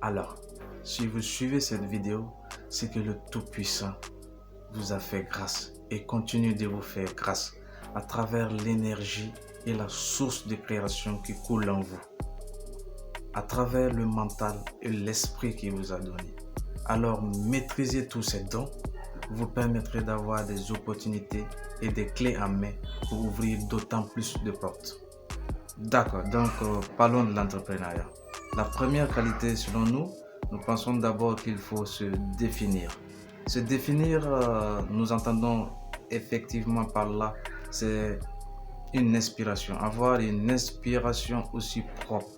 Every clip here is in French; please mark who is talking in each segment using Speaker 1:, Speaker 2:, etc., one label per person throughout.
Speaker 1: Alors, si vous suivez cette vidéo, c'est que le Tout-Puissant vous a fait grâce et continue de vous faire grâce à travers l'énergie et la source de création qui coule en vous, à travers le mental et l'esprit qu'il vous a donné. Alors, maîtriser tous ces dons vous permettrait d'avoir des opportunités et des clés en main pour ouvrir d'autant plus de portes. D'accord, donc parlons de l'entrepreneuriat. La première qualité selon nous, nous pensons d'abord qu'il faut se définir. Se définir, nous entendons effectivement par là, c'est une inspiration, avoir une inspiration aussi propre,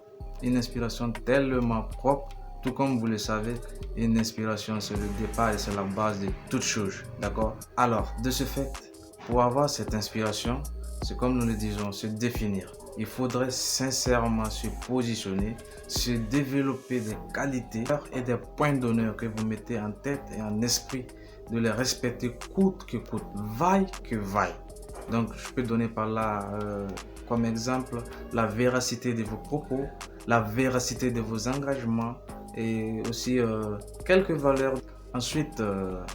Speaker 1: une inspiration tellement propre, tout comme vous le savez, une inspiration c'est le départ et c'est la base de toute chose, d'accord? Alors, de ce fait, pour avoir cette inspiration, c'est comme nous le disons, se définir. Il faudrait sincèrement se positionner, se développer des qualités et des points d'honneur que vous mettez en tête et en esprit, de les respecter coûte que coûte, vaille que vaille. Donc, je peux donner par là comme exemple la véracité de vos propos, la véracité de vos engagements et aussi quelques valeurs. Ensuite,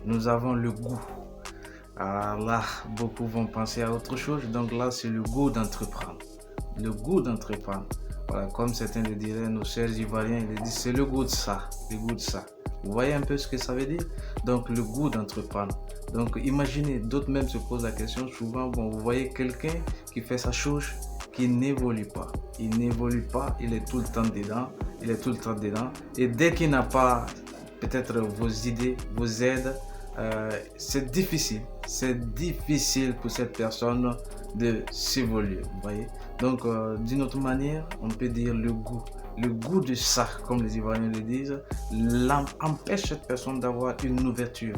Speaker 1: nous avons le goût. Alors là, beaucoup vont penser à autre chose. Donc là, c'est le goût d'entreprendre. Le goût d'entreprendre. Voilà, comme certains le diraient, nos chers Ivoiriens, ils le disent, c'est le goût de ça. Le goût de ça. Vous voyez un peu ce que ça veut dire? Donc, le goût d'entreprendre. Donc, imaginez, d'autres même se posent la question souvent, bon, vous voyez quelqu'un qui fait sa chose, qui n'évolue pas. Il n'évolue pas, il est tout le temps dedans, il est tout le temps dedans. Et dès qu'il n'a pas peut-être vos idées, vos aides, c'est difficile pour cette personne de s'évoluer, vous voyez. Donc, d'une autre manière, on peut dire le goût de ça, comme les Ivoiriens le disent, empêche cette personne d'avoir une ouverture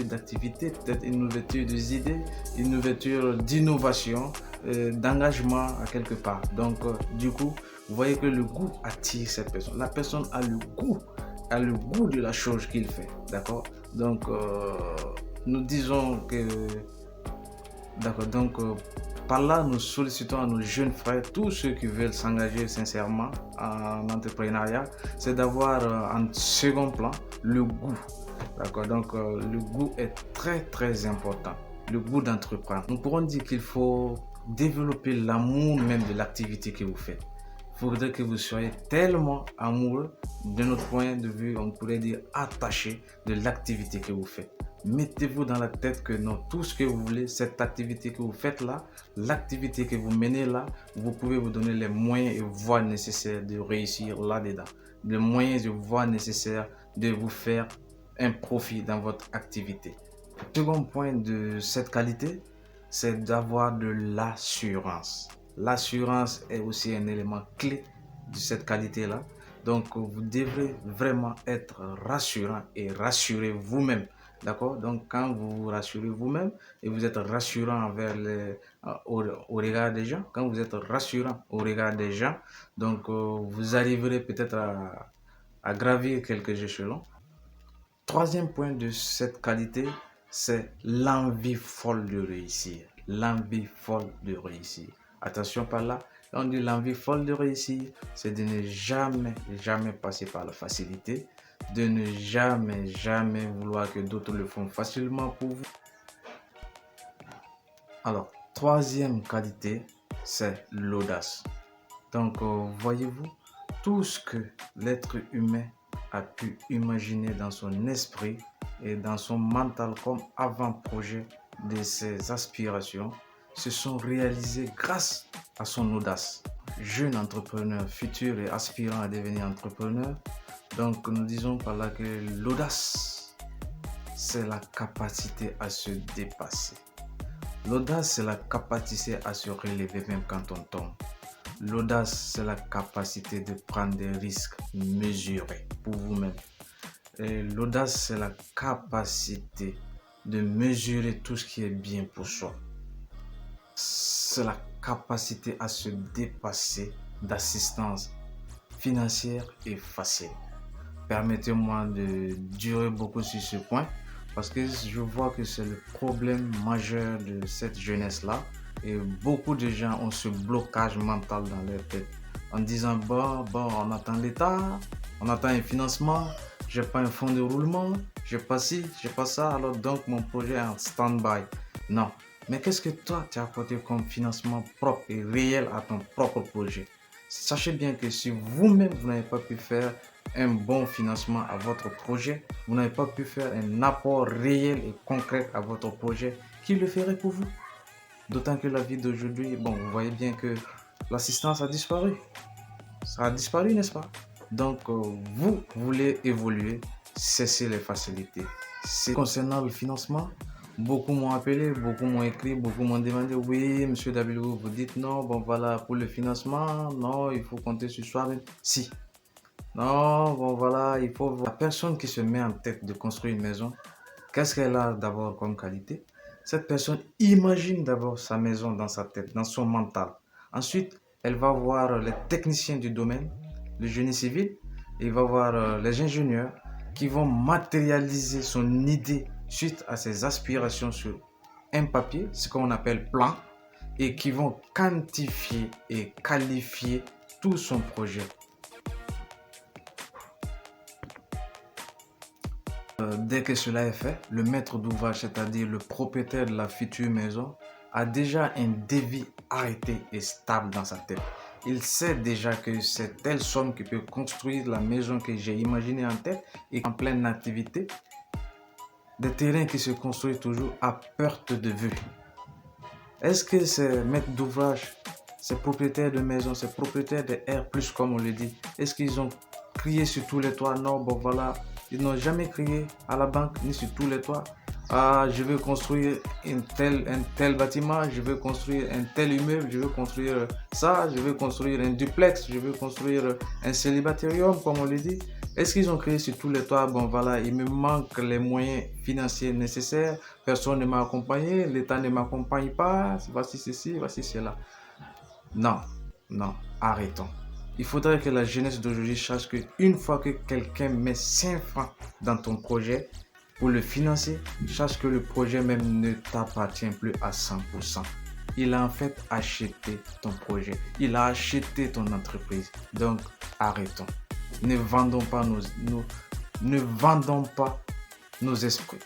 Speaker 1: d'activité, peut-être une ouverture des idées, une ouverture d'innovation, d'engagement à quelque part. Donc, du coup, vous voyez que le goût attire cette personne. La personne a le goût de la chose qu'il fait, d'accord? Donc, nous disons que, d'accord, donc, par là, nous sollicitons à nos jeunes frères, tous ceux qui veulent s'engager sincèrement en entrepreneuriat, c'est d'avoir en second plan le goût. D'accord, donc le goût est très très important, le goût d'entreprendre. Nous pourrons dire qu'il faut développer l'amour même de l'activité que vous faites. Il faudrait que vous soyez tellement amoureux, de notre point de vue, on pourrait dire attaché de l'activité que vous faites. Mettez-vous dans la tête que non, tout ce que vous voulez, cette activité que vous faites là, l'activité que vous menez là, vous pouvez vous donner les moyens et voies nécessaires de réussir là-dedans. Les moyens et voies nécessaires de vous faire un profit dans votre activité. Le second point de cette qualité, c'est d'avoir de l'assurance. L'assurance est aussi un élément clé de cette qualité-là. Donc, vous devrez vraiment être rassurant et rassurer vous-même. D'accord? Donc, quand vous vous rassurez vous-même et vous êtes rassurant au regard des gens, quand vous êtes rassurant au regard des gens, donc vous arriverez peut-être à gravir quelques échelons. Troisième point de cette qualité, c'est l'envie folle de réussir. L'envie folle de réussir. Attention par là, on dit l'envie folle de réussir, c'est de ne jamais passer par la facilité, de ne jamais vouloir que d'autres le font facilement pour vous. Alors, troisième qualité, c'est l'audace. Donc, voyez-vous, tout ce que l'être humain a pu imaginer dans son esprit et dans son mental comme avant-projet de ses aspirations se sont réalisés grâce à son audace. Jeune entrepreneur, futur et aspirant à devenir entrepreneur, donc nous disons par là que l'audace, c'est la capacité à se dépasser. L'audace, c'est la capacité à se relever même quand on tombe. L'audace, c'est la capacité de prendre des risques mesurés pour vous-même. Et l'audace, c'est la capacité de mesurer tout ce qui est bien pour soi. C'est la capacité à se dépasser d'assistance financière et facile. Permettez-moi de durer beaucoup sur ce point parce que je vois que c'est le problème majeur de cette jeunesse-là. Et beaucoup de gens ont ce blocage mental dans leur tête en disant bon, on attend l'État, On attend un financement, j'ai pas un fonds de roulement, j'ai pas ci, j'ai pas ça, alors donc mon projet est en stand-by. Non. Mais qu'est-ce que toi, tu as apporté comme financement propre et réel à ton propre projet? Sachez bien que si vous-même, vous n'avez pas pu faire un bon financement à votre projet, vous n'avez pas pu faire un apport réel et concret à votre projet, qui le ferait pour vous? D'autant que la vie d'aujourd'hui, bon, vous voyez bien que l'assistance a disparu. Ça a disparu, n'est-ce pas? Donc, vous voulez évoluer, cessez les facilités. C'est concernant le financement. Beaucoup m'ont appelé, beaucoup m'ont écrit, beaucoup m'ont demandé, oui, monsieur W, vous dites non, bon voilà, pour le financement, non, il faut compter sur soi-même. Si. Non, bon voilà, il faut voir. La personne qui se met en tête de construire une maison, qu'est-ce qu'elle a d'abord comme qualité? Cette personne imagine d'abord sa maison dans sa tête, dans son mental. Ensuite, elle va voir les techniciens du domaine, le génie civil, et il va voir les ingénieurs qui vont matérialiser son idée suite à ses aspirations sur un papier, ce qu'on appelle plan, et qui vont quantifier et qualifier tout son projet. Dès que cela est fait, le maître d'ouvrage, c'est-à-dire le propriétaire de la future maison, a déjà un devis arrêté et stable dans sa tête. Il sait déjà que c'est telle somme qui peut construire la maison que j'ai imaginée en tête et en pleine activité. Des terrains qui se construisent toujours à perte de vue. Est-ce que ces maîtres d'ouvrage, ces propriétaires de maison, ces propriétaires de R+, comme on le dit, est-ce qu'ils ont crié sur tous les toits? Non, bon voilà. Ils n'ont jamais crié à la banque ni sur tous les toits. Ah, je veux construire un tel bâtiment, je veux construire un tel immeuble, je veux construire ça, je veux construire un duplex, je veux construire un célibatarium, comme on le dit. Est-ce qu'ils ont crié sur tous les toits? Bon voilà, il me manque les moyens financiers nécessaires, personne ne m'a accompagné, l'État ne m'accompagne pas, voici ceci, voici cela. Non, non, arrêtons. Il faudrait que la jeunesse d'aujourd'hui sache qu'une fois que quelqu'un met 5 francs dans ton projet pour le financer, sache que le projet même ne t'appartient plus à 100%. Il a en fait acheté ton projet. Il a acheté ton entreprise. Donc, arrêtons. Ne vendons pas ne vendons pas nos esprits.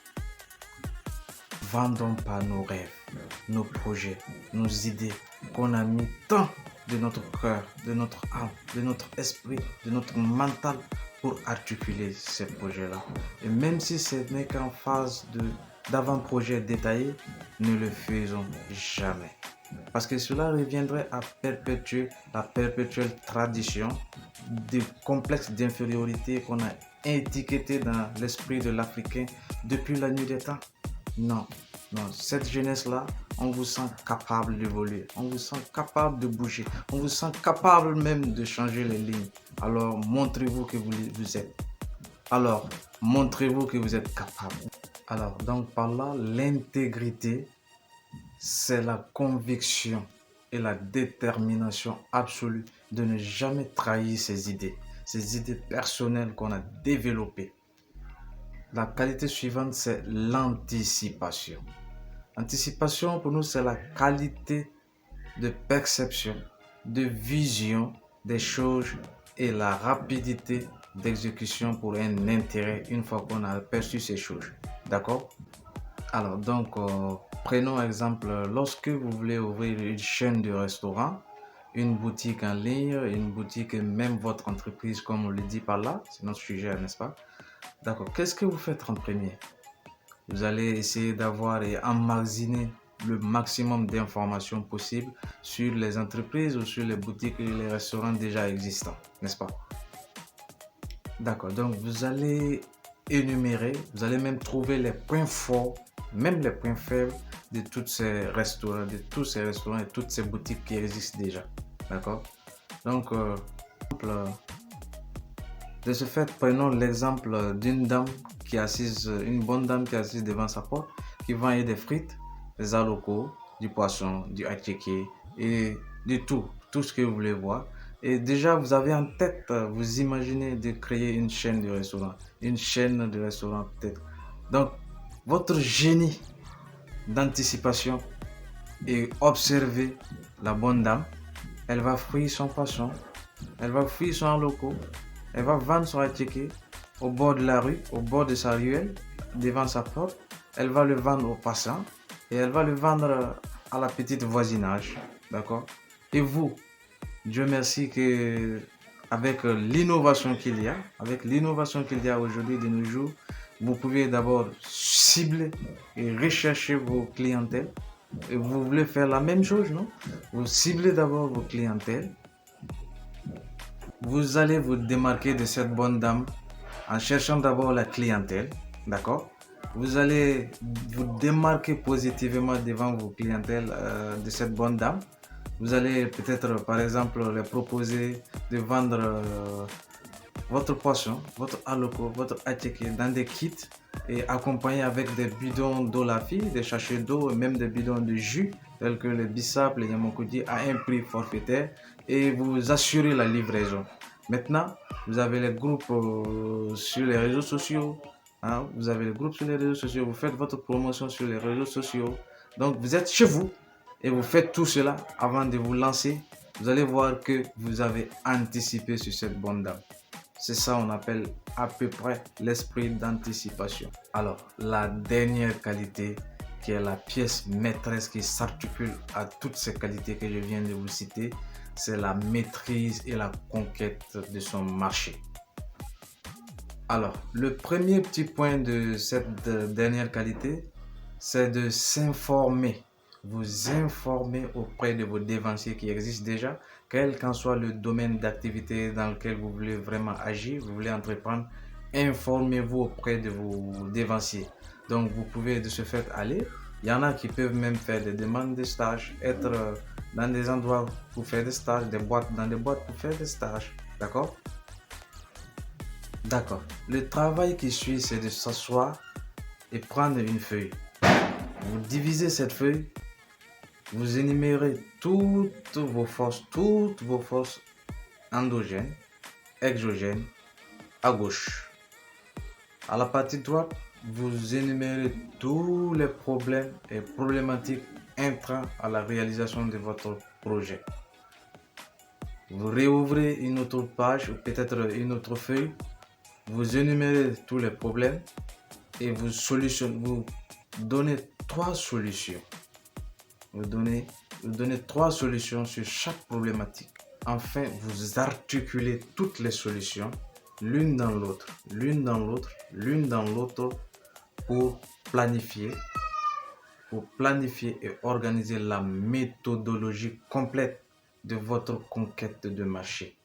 Speaker 1: Vendons pas nos rêves, nos projets, nos idées qu'on a mis tant de notre cœur, de notre âme, de notre esprit, de notre mental pour articuler ces projets-là. Et même si ce n'est qu'en phase d'avant-projet détaillé, ne le faisons jamais. Parce que cela reviendrait à perpétuer la perpétuelle tradition des complexes d'infériorité qu'on a étiqueté dans l'esprit de l'Africain depuis la nuit des temps. Non, non, cette jeunesse-là, on vous sent capable d'évoluer, on vous sent capable de bouger, on vous sent capable même de changer les lignes. Alors, montrez-vous que vous êtes. Alors, montrez-vous que vous êtes capable. Alors, donc par là, l'intégrité, c'est la conviction et la détermination absolue de ne jamais trahir ses idées personnelles qu'on a développées. La qualité suivante, c'est l'anticipation. Anticipation, pour nous, c'est la qualité de perception, de vision des choses et la rapidité d'exécution pour un intérêt une fois qu'on a aperçu ces choses. D'accord? Alors, donc, prenons exemple, lorsque vous voulez ouvrir une chaîne de restaurant, une boutique en ligne, une boutique, même votre entreprise, comme on le dit par là, c'est notre sujet, n'est-ce pas? D'accord. Qu'est-ce que vous faites en premier? Vous allez essayer d'avoir et emmagasiner le maximum d'informations possibles sur les entreprises ou sur les boutiques et les restaurants déjà existants, n'est-ce pas? D'accord. Donc, vous allez énumérer, vous allez même trouver les points forts, même les points faibles de tous ces restaurants, et toutes ces boutiques qui existent déjà. D'accord? Donc, de ce fait, prenons l'exemple d'une dame qui est assise, une bonne dame qui est assise devant sa porte, qui vend des frites, des alocos, du poisson, du attiqué et de tout ce que vous voulez voir. Et déjà, vous avez en tête, vous imaginez de créer une chaîne de restaurants, peut-être. Donc, votre génie d'anticipation et observer la bonne dame, elle va fouiller son poisson, elle va fouiller son alocos, Elle va vendre son ticket au bord de la rue, au bord de sa ruelle, devant sa porte. Elle va le vendre aux passants et elle va le vendre à la petite voisinage. D'accord? Et vous, Dieu merci que avec l'innovation qu'il y a, aujourd'hui de nos jours, vous pouvez d'abord cibler et rechercher vos clientèles. Et vous voulez faire la même chose, non? Vous ciblez d'abord vos clientèles. Vous allez vous démarquer de cette bonne dame en cherchant d'abord la clientèle, d'accord? Vous allez vous démarquer positivement devant vos clientèles de cette bonne dame. Vous allez peut-être, par exemple, leur proposer de vendre votre poisson, votre aloko, votre attiqué dans des kits et accompagné avec des bidons d'eau la fille, des sachets d'eau et même des bidons de jus tels que le bissap, le yamoukouti à un prix forfaitaire et vous assurez la livraison. Maintenant, vous avez les groupes sur les réseaux sociaux. Hein, vous avez les groupes sur les réseaux sociaux, vous faites votre promotion sur les réseaux sociaux. Donc, vous êtes chez vous et vous faites tout cela avant de vous lancer. Vous allez voir que vous avez anticipé sur cette bonne dame. C'est ça on appelle à peu près l'esprit d'anticipation. Alors, la dernière qualité qui est la pièce maîtresse qui s'articule à toutes ces qualités que je viens de vous citer, c'est la maîtrise et la conquête de son marché. Alors, le premier petit point de cette dernière qualité, c'est de s'informer. Vous informer auprès de vos dévanciers qui existent déjà, quel qu'en soit le domaine d'activité dans lequel vous voulez vraiment agir, vous voulez entreprendre, informez-vous auprès de vos dévanciers. Donc, vous pouvez de ce fait aller. Il y en a qui peuvent même faire des demandes de stage, être dans des endroits pour faire des stages, dans des boîtes pour faire des stages. D'accord? D'accord. Le travail qui suit, c'est de s'asseoir et prendre une feuille. Vous divisez cette feuille, vous énumérez toutes vos forces endogènes, exogènes, à gauche. À la partie droite, vous énumérez tous les problèmes et problématiques intrants à la réalisation de votre projet. Vous réouvrez une autre page ou peut-être une autre feuille, vous énumérez tous les problèmes et vous donnez trois solutions. Vous donnez 3 solutions sur chaque problématique. Enfin, vous articulez toutes les solutions l'une dans l'autre, pour planifier et organiser la méthodologie complète de votre conquête de marché.